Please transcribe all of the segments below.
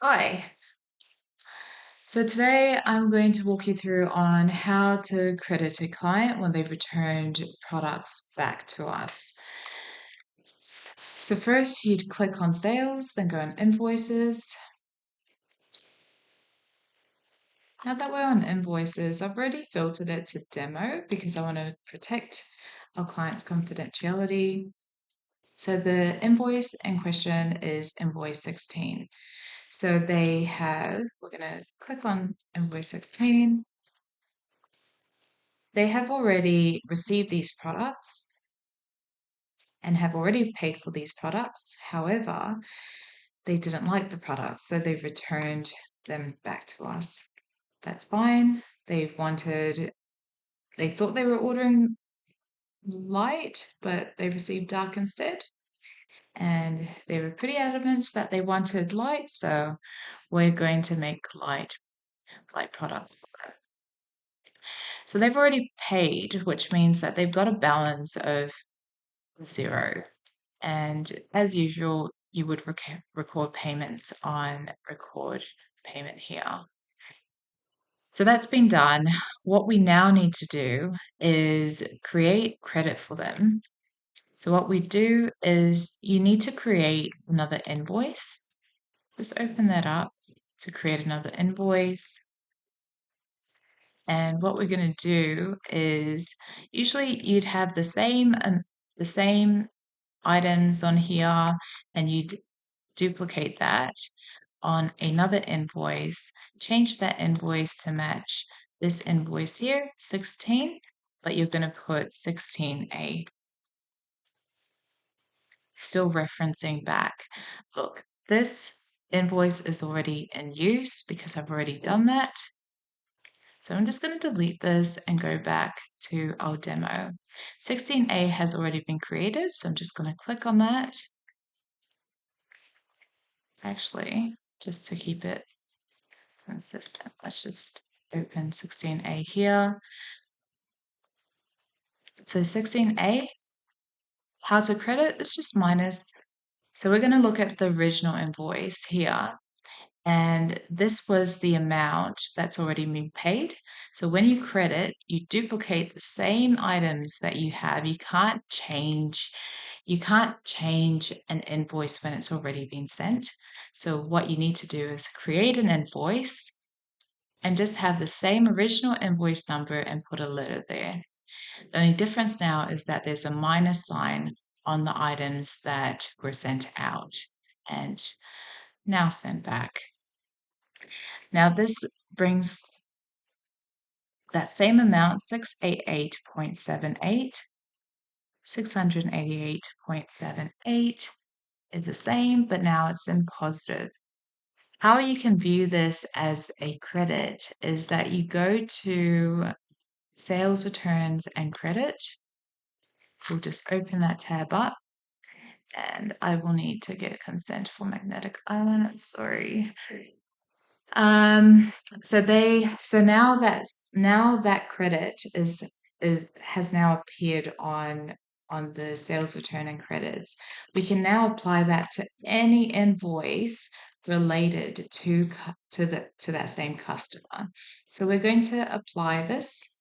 Hi. So today I'm going to walk you through on how to credit a client when they've returned products back to us. So first you'd click on sales, then go on invoices. Now that we're on invoices, I've already filtered it to demo because I want to protect our client's confidentiality. So the invoice in question is invoice 16. So we're going to click on invoice 16. They have already received these products and have already paid for these products. However, they didn't like the products, so they've returned them back to us. That's fine. They thought they were ordering light, but they received dark instead. And they were pretty adamant that they wanted light, so we're going to make light products for them. So they've already paid, which means that they've got a balance of 0. And as usual, you would record payments on record payment here. So that's been done. What we now need to do is create credit for them. So what we do is you need to create another invoice. Just open that up to create another invoice. And what we're going to do is usually you'd have the same items on here, and you'd duplicate that on another invoice, change that invoice to match this invoice here, 16, but you're going to put 16A, still referencing back. Look, this invoice is already in use because I've already done that. So I'm just going to delete this and go back to our demo. 16A has already been created, so I'm just going to click on that. Actually, just to keep it consistent, let's just open 16A here. So 16A, how to credit, it's just minus. So we're going to look at the original invoice here. And this was the amount that's already been paid. So when you credit, you duplicate the same items that you have. You can't change an invoice when it's already been sent. So what you need to do is create an invoice and just have the same original invoice number and put a letter there. The only difference now is that there's a minus sign on the items that were sent out and now sent back. Now this brings that same amount, 688.78. 688.78 is the same, but now it's in positive. How you can view this as a credit is that you go to sales returns and credit. We'll just open that tab up, and I will need to get consent for Magnetic Island. Sorry. So now that credit has now appeared on the sales return and credits. We can now apply that to any invoice related to that same customer. So we're going to apply this.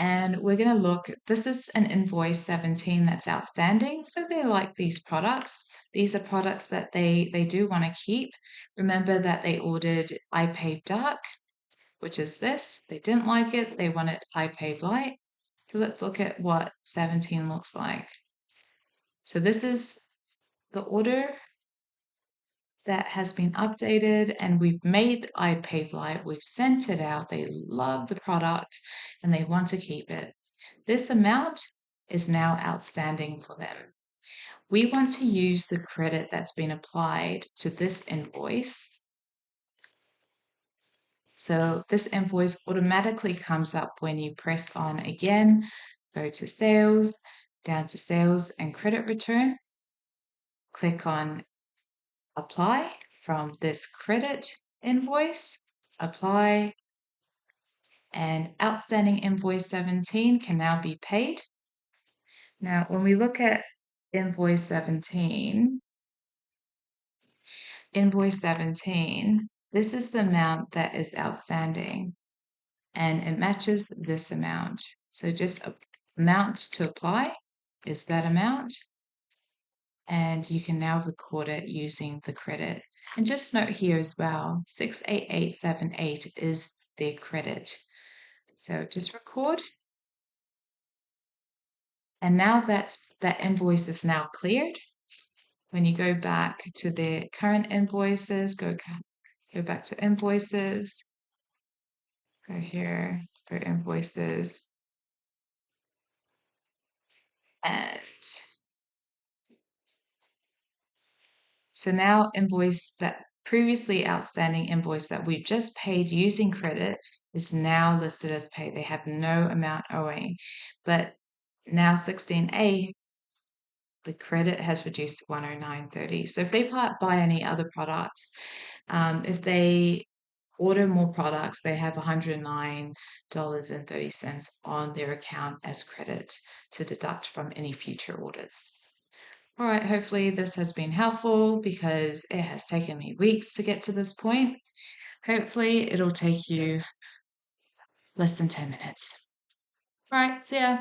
And we're going to look, this is an invoice 17 that's outstanding. So they like these products. These are products that they do want to keep. Remember that they ordered I Paid Dark, which is this. They didn't like it. They wanted I Paid Light. So let's look at what 17 looks like. So this is the order that has been updated, and we've made I Paid Light. We've sent it out. They love the product and they want to keep it. This amount is now outstanding for them. We want to use the credit that's been applied to this invoice. So this invoice automatically comes up when you press on again, go to sales, down to sales and credit return, click on apply from this credit invoice, apply, and outstanding invoice 17 can now be paid. Now, when we look at invoice 17, invoice 17, this is the amount that is outstanding and it matches this amount. So just amount to apply is that amount. And you can now record it using the credit. And just note here as well, 68878 is their credit. So just record. And now that invoice is now cleared. When you go back to the current invoices, go back to invoices, go here, go invoices, and so now invoice that previously outstanding invoice that we've just paid using credit is now listed as paid. They have no amount owing, but now 16A, the credit has reduced to 109.30. So if they buy any other products, if they order more products, they have $109.30 on their account as credit to deduct from any future orders. All right, hopefully this has been helpful because it has taken me weeks to get to this point. Hopefully it'll take you less than 10 minutes. All right, see ya.